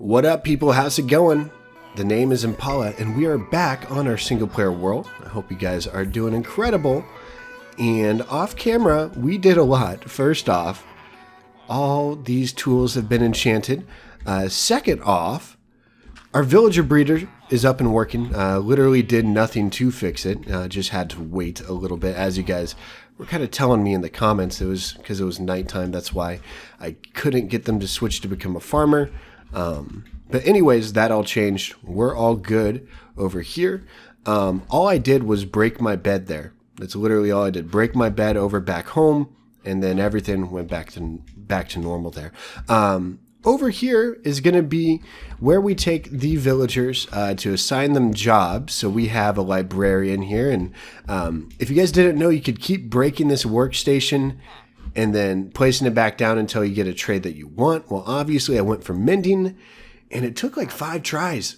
What up, people? How's it going? The name is Impala, and we are back on our single player world. I hope you guys are doing incredible. And off camera, we did a lot. First off, all these tools have been enchanted. Second off, our villager breeder is up and working. Literally did nothing to fix it. Just had to wait a little bit. As you guys were kind of telling me in the comments, it was because it was nighttime. That's why I couldn't get them to switch to become a farmer. But anyways, that all changed. We're all good over here. All I did was break my bed there. That's literally all I did. Break my bed over back home, and then everything went back to normal there. Over here is going to be where we take the villagers to assign them jobs. So we have a librarian here, and if you guys didn't know, you could keep breaking this workstation and then placing it back down until you get a trade that you want. Well, obviously I went for mending, and it took like 5 tries.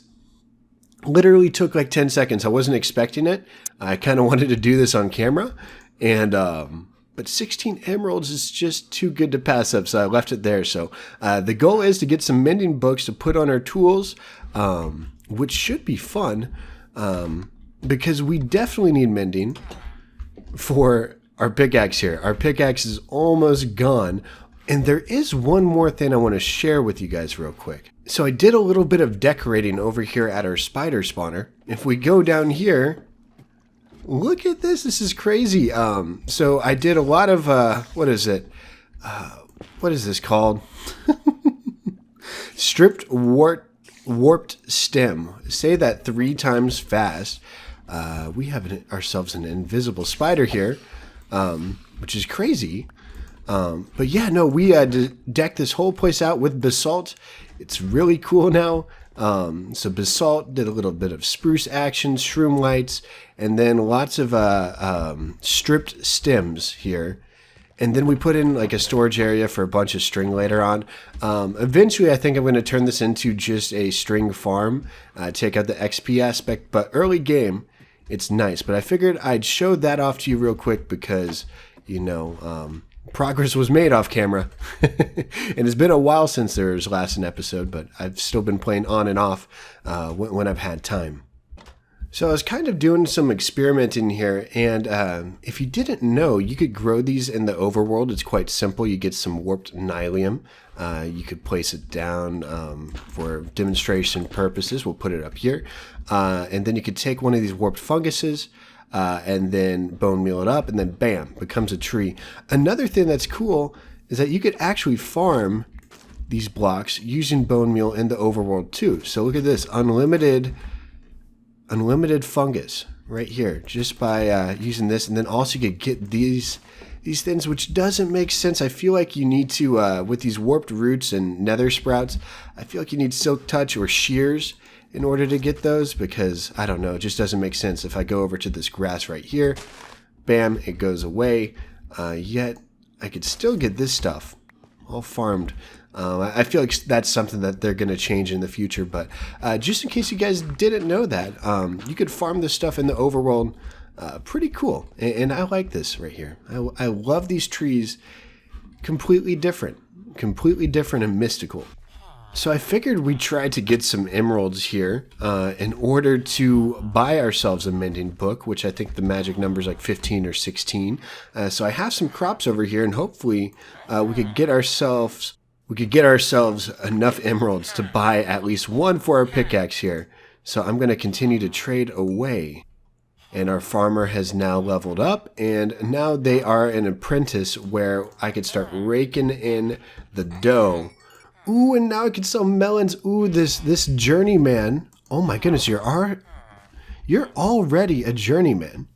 Literally took like 10 seconds. I wasn't expecting it. I kind of wanted to do this on camera, and but 16 emeralds is just too good to pass up, so I left it there. So the goal is to get some mending books to put on our tools, which should be fun, because we definitely need mending for our pickaxe here. Our pickaxe is almost gone. And there is one more thing I want to share with you guys real quick. So I did a little bit of decorating over here at our spider spawner. If we go down here, look at this. This is crazy. So I did a lot of, what is it? What is this called? Stripped warped stem. Say that 3 times fast. We have ourselves an invisible spider here. Which is crazy. But yeah, no, we decked this whole place out with basalt. It's really cool now. So basalt, did a little bit of spruce action, shroom lights, and then lots of stripped stems here. And then we put in like a storage area for a bunch of string later on. Eventually, I think I'm going to turn this into just a string farm, take out the XP aspect, but early game, it's nice. But I figured I'd show that off to you real quick because, you know, progress was made off camera. And it's been a while since there was last an episode, but I've still been playing on and off when I've had time. So I was kind of doing some experimenting here, and if you didn't know, you could grow these in the overworld. It's quite simple. You get some warped nylium. You could place it down for demonstration purposes. We'll put it up here. And then you could take one of these warped funguses and then bone meal it up, and then bam, becomes a tree. Another thing that's cool is that you could actually farm these blocks using bone meal in the overworld too. So look at this, unlimited fungus right here, just by using this. And then also you could get these things, which doesn't make sense. I feel like you need to, with these warped roots and nether sprouts, I feel like you need silk touch or shears in order to get those, because I don't know, it just doesn't make sense. If I go over to this grass right here, bam, it goes away. Yet I could still get this stuff all farmed. I feel like that's something that they're going to change in the future, but just in case you guys didn't know that, you could farm this stuff in the overworld. Pretty cool, and I like this right here. I love these trees. Completely different and mystical. So I figured we'd try to get some emeralds here in order to buy ourselves a mending book, which I think the magic number is like 15 or 16. So I have some crops over here, and hopefully we could get ourselves enough emeralds to buy at least one for our pickaxe here. So I'm going to continue to trade away. And our farmer has now leveled up, and now they are an apprentice where I could start raking in the dough. Ooh, and now I can sell melons. Ooh, this journeyman. Oh my goodness, you're already a journeyman.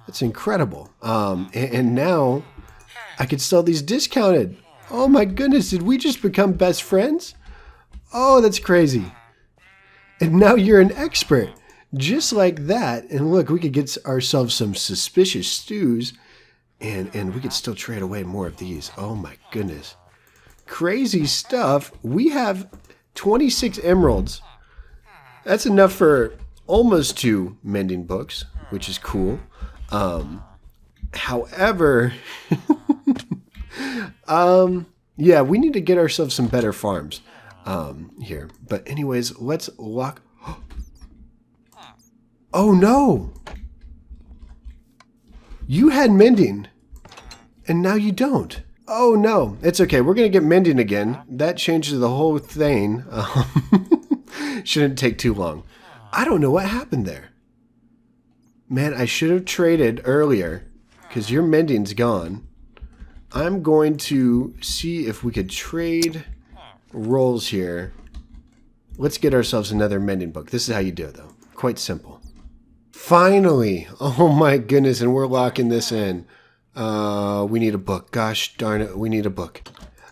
That's incredible. And now I could sell these discounted. Oh my goodness, did we just become best friends? Oh, that's crazy. And now you're an expert. Just like that. And look, we could get ourselves some suspicious stews, and we could still trade away more of these. Oh my goodness. Crazy stuff. We have 26 emeralds. That's enough for almost 2 mending books, which is cool. However, yeah, we need to get ourselves some better farms. here. But anyways, let's lock. Oh no! You had mending, and now you don't. Oh no, it's okay. We're gonna get mending again. That changes the whole thing. Shouldn't take too long. I don't know what happened there. Man, I should have traded earlier because your mending's gone. I'm going to see if we could trade roles here. Let's get ourselves another mending book. This is how you do it, though. Quite simple. Finally! Oh my goodness, and we're locking this in. We need a book. Gosh darn it, we need a book.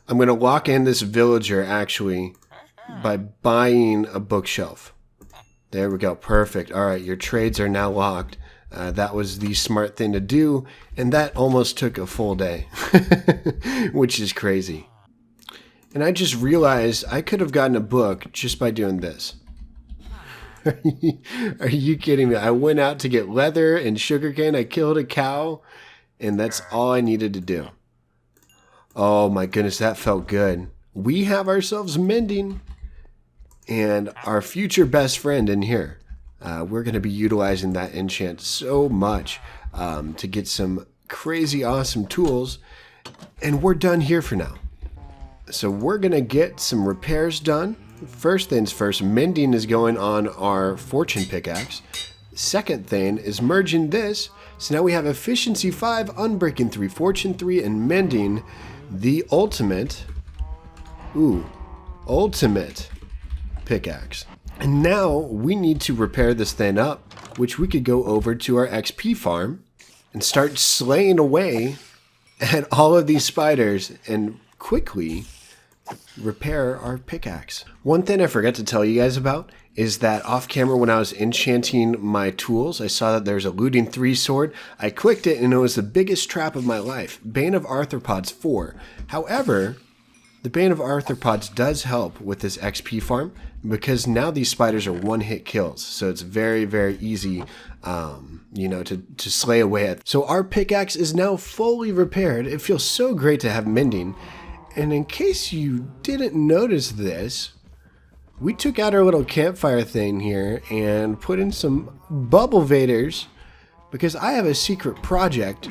I'm going to lock in this villager, actually, by buying a bookshelf. There we go. Perfect. All right, your trades are now locked. That was the smart thing to do, and that almost took a full day, which is crazy. And I just realized I could have gotten a book just by doing this. Are you kidding me? I went out to get leather and sugarcane. I killed a cow, and that's all I needed to do. Oh my goodness, that felt good. We have ourselves mending and our future best friend in here. We're going to be utilizing that enchant so much to get some crazy awesome tools, and we're done here for now. So we're going to get some repairs done. First things first, mending is going on our fortune pickaxe. Second thing is merging this. So now we have efficiency 5, unbreaking 3, fortune 3, and mending the ultimate pickaxe. And now we need to repair this thing up, which we could go over to our XP farm and start slaying away at all of these spiders and quickly repair our pickaxe. One thing I forgot to tell you guys about is that off camera when I was enchanting my tools, I saw that there's a looting 3 sword. I clicked it and it was the biggest trap of my life. Bane of Arthropods 4. However, the Bane of Arthropods does help with this XP farm because now these spiders are one-hit kills. So it's very, very easy, to slay away at. So our pickaxe is now fully repaired. It feels so great to have mending. And in case you didn't notice this, we took out our little campfire thing here and put in some bubble vaders because I have a secret project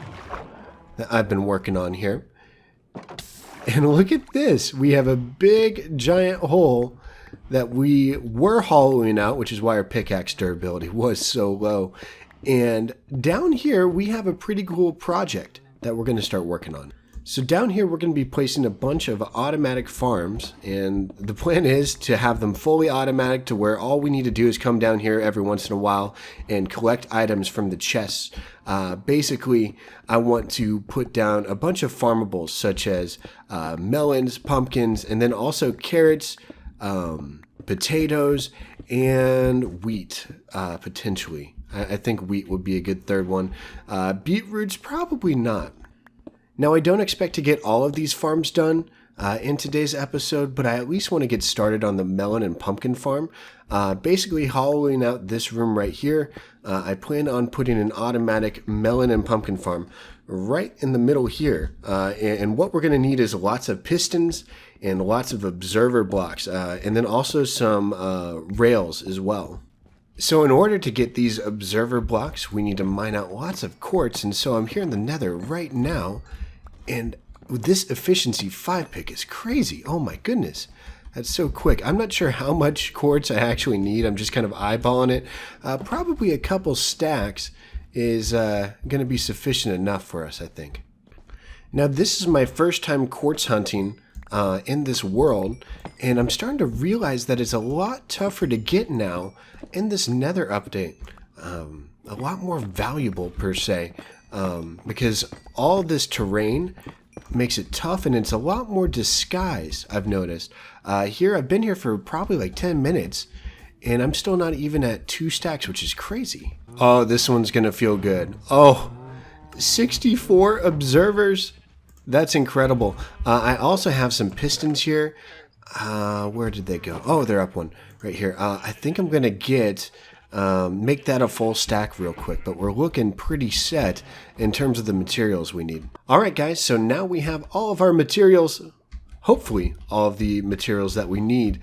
that I've been working on here. And look at this. We have a big giant hole that we were hollowing out, which is why our pickaxe durability was so low. And down here, we have a pretty cool project that we're going to start working on. So down here, we're going to be placing a bunch of automatic farms, and the plan is to have them fully automatic to where all we need to do is come down here every once in a while and collect items from the chests. Basically, I want to put down a bunch of farmables such as melons, pumpkins, and then also carrots, potatoes, and wheat, potentially. I think wheat would be a good third one. Beetroots, probably not. Now, I don't expect to get all of these farms done in today's episode, but I at least want to get started on the melon and pumpkin farm. Basically, hollowing out this room right here, I plan on putting an automatic melon and pumpkin farm right in the middle here. And what we're going to need is lots of pistons and lots of observer blocks, and then also some rails as well. So in order to get these observer blocks, we need to mine out lots of quartz, and so I'm here in the nether right now. And this efficiency 5 pick is crazy. Oh my goodness. That's so quick. I'm not sure how much quartz I actually need. I'm just kind of eyeballing it. Probably a couple stacks is going to be sufficient enough for us, I think. Now, this is my first time quartz hunting in this world, and I'm starting to realize that it's a lot tougher to get now in this nether update. A lot more valuable, per se. Because all this terrain makes it tough, and it's a lot more disguised, I've noticed. Here, I've been here for probably like 10 minutes, and I'm still not even at 2 stacks, which is crazy. Oh, this one's going to feel good. Oh, 64 observers. That's incredible. I also have some pistons here. Where did they go? Oh, they're up one right here. I think I'm going to get... make that a full stack real quick, but we're looking pretty set in terms of the materials we need. Alright guys, so now we have all of our materials hopefully all of the materials that we need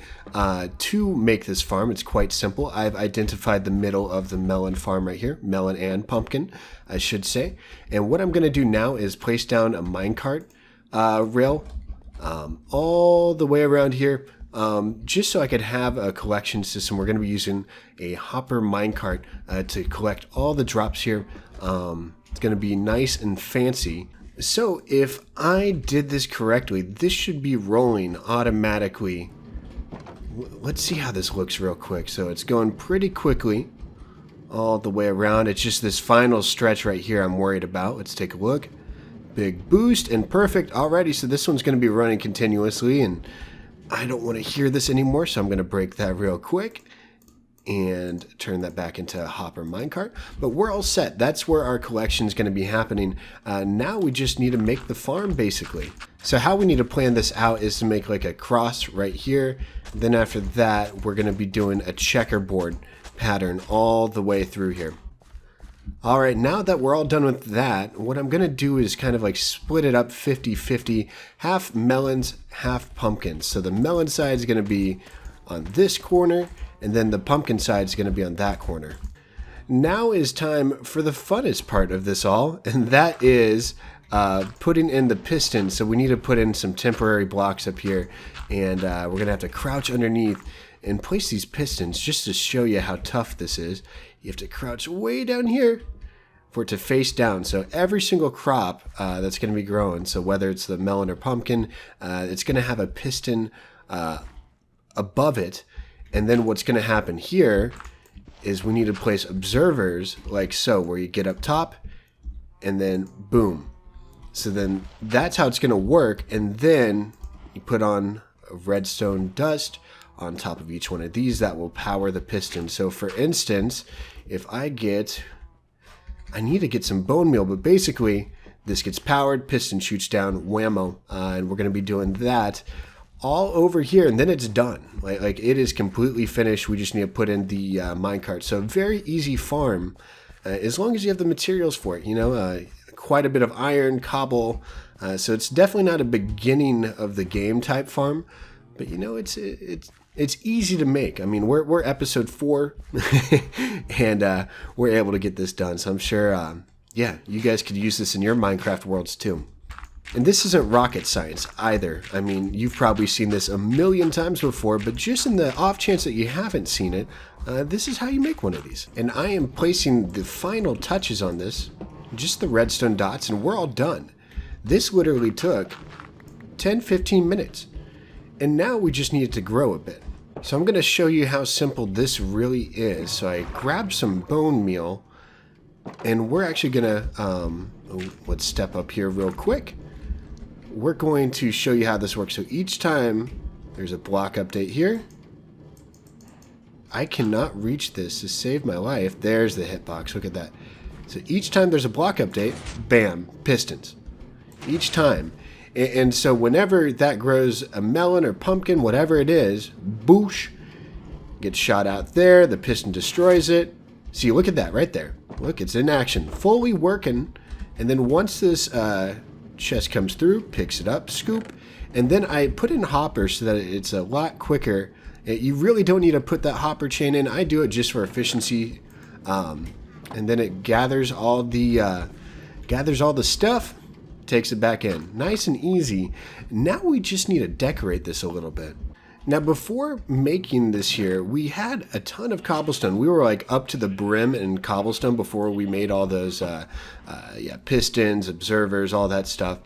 to make this farm. It's quite simple. I've identified the middle of the melon farm right here, melon and pumpkin, I should say. And what I'm going to do now is place down a minecart rail all the way around here, just so I could have a collection system. We're going to be using a hopper minecart to collect all the drops here. It's going to be nice and fancy. So if I did this correctly, this should be rolling automatically. Let's see how this looks real quick. So it's going pretty quickly all the way around. It's just this final stretch right here I'm worried about. Let's take a look. Big boost and perfect already. So this one's going to be running continuously, and I don't want to hear this anymore, so I'm going to break that real quick and turn that back into a hopper minecart. But we're all set. That's where our collection is going to be happening. Now we just need to make the farm, basically. So how we need to plan this out is to make like a cross right here. Then after that, we're going to be doing a checkerboard pattern all the way through here. All right, now that we're all done with that, what I'm going to do is kind of like split it up 50-50, half melons, half pumpkins. So the melon side is going to be on this corner, and then the pumpkin side is going to be on that corner. Now is time for the funnest part of this all, and that is putting in the pistons. So we need to put in some temporary blocks up here, and we're going to have to crouch underneath and place these pistons just to show you how tough this is. You have to crouch way down here for it to face down. So every single crop that's going to be growing, so whether it's the melon or pumpkin, it's going to have a piston above it. And then what's going to happen here is we need to place observers like so, where you get up top and then boom. So then that's how it's going to work. And then you put on redstone dust on top of each one of these that will power the piston. So for instance, if I need to get some bone meal, but basically this gets powered, piston shoots down, whammo, and we're going to be doing that all over here, and then it's done. Like it is completely finished. We just need to put in the minecart. So very easy farm, as long as you have the materials for it. You know, quite a bit of iron, cobble. So it's definitely not a beginning of the game type farm, but you know, it's easy to make. I mean, we're episode 4, and we're able to get this done. So I'm sure, yeah, you guys could use this in your Minecraft worlds too. And this isn't rocket science either. I mean, you've probably seen this a million times before, but just in the off chance that you haven't seen it, this is how you make one of these. And I am placing the final touches on this, just the redstone dots, and we're all done. This literally took 10-15 minutes. And now we just need it to grow a bit. So I'm going to show you how simple this really is. So I grabbed some bone meal, and we're actually going to, let's step up here real quick. We're going to show you how this works. So each time there's a block update here, I cannot reach this to save my life. There's the hitbox. Look at that. So each time there's a block update, bam, pistons. Each time. And so whenever that grows a melon or pumpkin, whatever it is, boosh, gets shot out there. The piston destroys it. See, look at that right there. Look, it's in action, fully working. And then once this chest comes through, picks it up, scoop, and then I put in hoppers so that it's a lot quicker. You really don't need to put that hopper chain in. I do it just for efficiency, and then it gathers all the stuff, takes it back in, nice and easy. Now we just need to decorate this a little bit. Now, before making this here, we had a ton of cobblestone. We were like up to the brim in cobblestone before we made all those pistons, observers, all that stuff.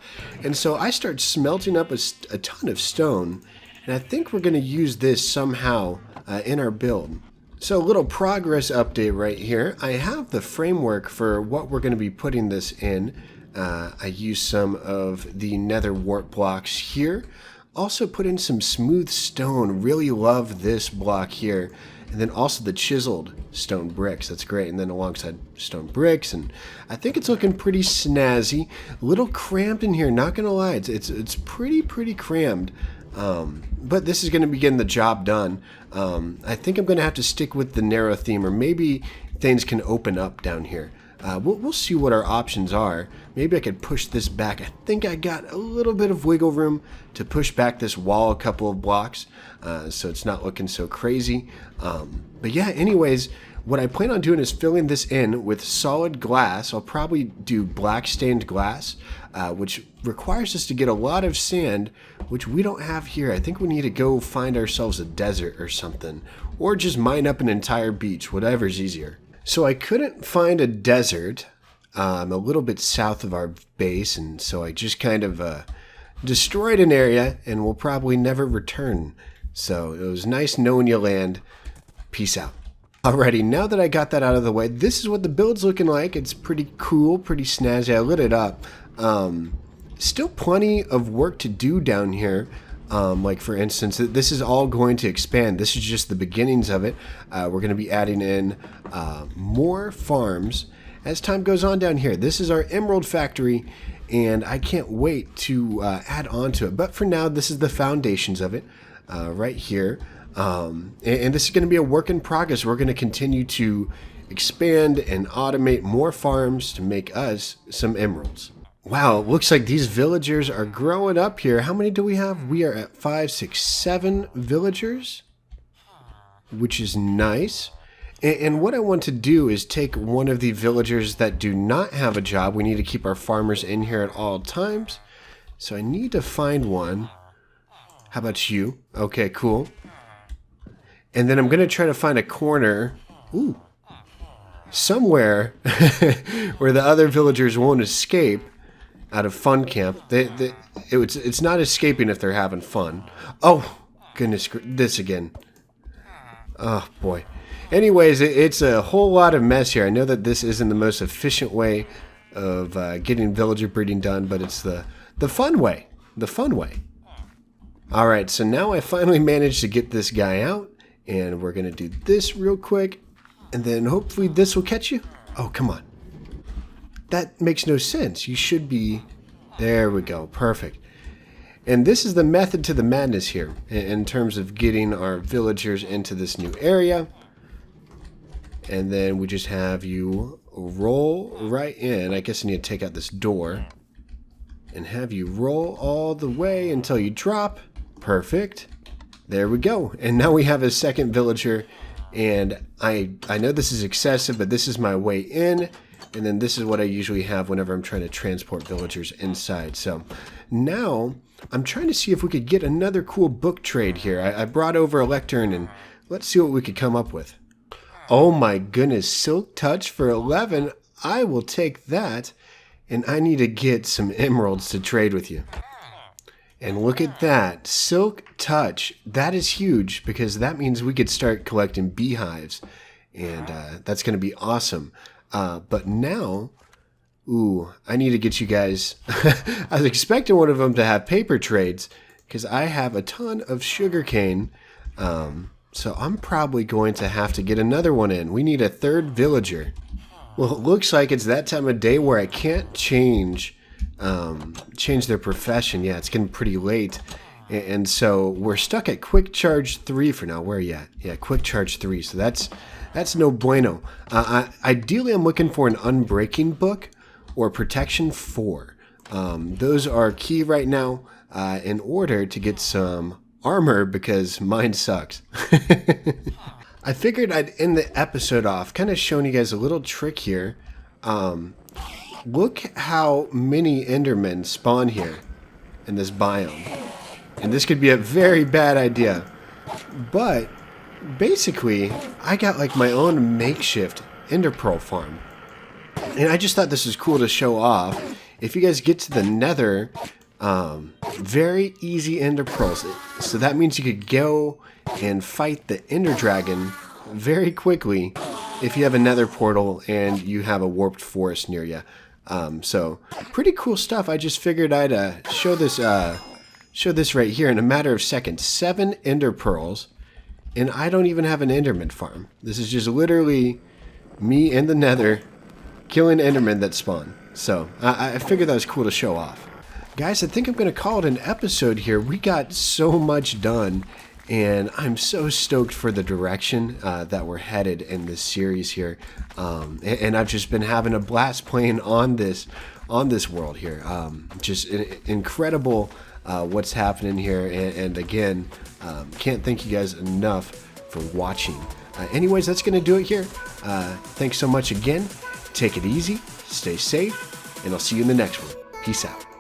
And so I started smelting up a ton of stone, and I think we're going to use this somehow in our build. So a little progress update right here. I have the framework for what we're going to be putting this in. I used some of the nether wart blocks here. Also put in some smooth stone. Really love this block here. And then also the chiseled stone bricks. That's great. And then alongside stone bricks. And I think it's looking pretty snazzy. A little cramped in here, not going to lie. It's pretty crammed. But this is going to be getting the job done. I think I'm going to have to stick with the narrow theme, or maybe things can open up down here. We'll see what our options are. Maybe I could push this back. I think I got a little bit of wiggle room to push back this wall a couple of blocks, so it's not looking so crazy. But yeah, anyways, what I plan on doing is filling this in with solid glass. I'll probably do black stained glass, which requires us to get a lot of sand, which we don't have here. I think we need to go find ourselves a desert or something, or just mine up an entire beach, whatever's easier. So I couldn't find a desert a little bit south of our base, and so I just kind of destroyed an area, and we'll probably never return. So it was nice knowing you, land. Peace out. Alrighty, now that I got that out of the way, this is what the build's looking like. It's pretty cool, pretty snazzy. I lit it up. Still plenty of work to do down here. Like for instance, this is all going to expand. This is just the beginnings of it. We're going to be adding in more farms as time goes on down here. This is our emerald factory, and I can't wait to add on to it. But for now, this is the foundations of it right here. And this is going to be a work in progress. We're going to continue to expand and automate more farms to make us some emeralds. Wow, it looks like these villagers are growing up here. How many do we have? We are at 5, 6, 7 villagers, which is nice. And what I want to do is take one of the villagers that do not have a job. We need to keep our farmers in here at all times. So I need to find one. How about you? Okay, cool. And then I'm going to try to find a corner, somewhere where the other villagers won't escape out of fun camp. It's not escaping if they're having fun. Oh, goodness, this again. Oh, boy. Anyways, it's a whole lot of mess here. I know that this isn't the most efficient way of getting villager breeding done, but it's the fun way. The fun way. All right, so now I finally managed to get this guy out. And we're going to do this real quick. And then hopefully this will catch you. Oh, come on. That makes no sense. You should be... There we go. Perfect. And this is the method to the madness here in terms of getting our villagers into this new area. And then we just have you roll right in. I guess I need to take out this door. And have you roll all the way until you drop. Perfect. There we go. And now we have a second villager. And I know this is excessive, but this is my way in. And then this is what I usually have whenever I'm trying to transport villagers inside. So now I'm trying to see if we could get another cool book trade here. I brought over a lectern, and let's see what we could come up with. Oh my goodness, Silk Touch for 11. I will take that. And I need to get some emeralds to trade with you. And look at that, Silk Touch. That is huge because that means we could start collecting beehives. And that's going to be awesome. But now, I need to get you guys. I was expecting one of them to have paper trades because I have a ton of sugarcane. So I'm probably going to have to get another one in. We need a third villager. Well, it looks like it's that time of day where I can't change their profession. Yeah, it's getting pretty late. And so we're stuck at Quick Charge 3 for now. Where are you at? Yeah, Quick Charge 3. So that's no bueno. Ideally, I'm looking for an Unbreaking book or Protection 4. Those are key right now in order to get some armor because mine sucks. I figured I'd end the episode off kind of showing you guys a little trick here. Look how many Endermen spawn here in this biome. And this could be a very bad idea. But basically, I got like my own makeshift Ender Pearl farm. And I just thought this was cool to show off. If you guys get to the Nether, very easy Ender Pearls. So that means you could go and fight the Ender Dragon very quickly if you have a Nether portal and you have a warped forest near you. So pretty cool stuff. I just figured I'd show this right here in a matter of seconds. 7 Ender Pearls, and I don't even have an Enderman farm. This is just literally me in the Nether killing Endermen that spawn. So I figured that was cool to show off. Guys, I think I'm going to call it an episode here. We got so much done And I'm so stoked for the direction that we're headed in this series here. And I've just been having a blast playing on this world here. Just incredible what's happening here. And again, can't thank you guys enough for watching. Anyways, that's going to do it here. Thanks so much again. Take it easy, stay safe, and I'll see you in the next one. Peace out.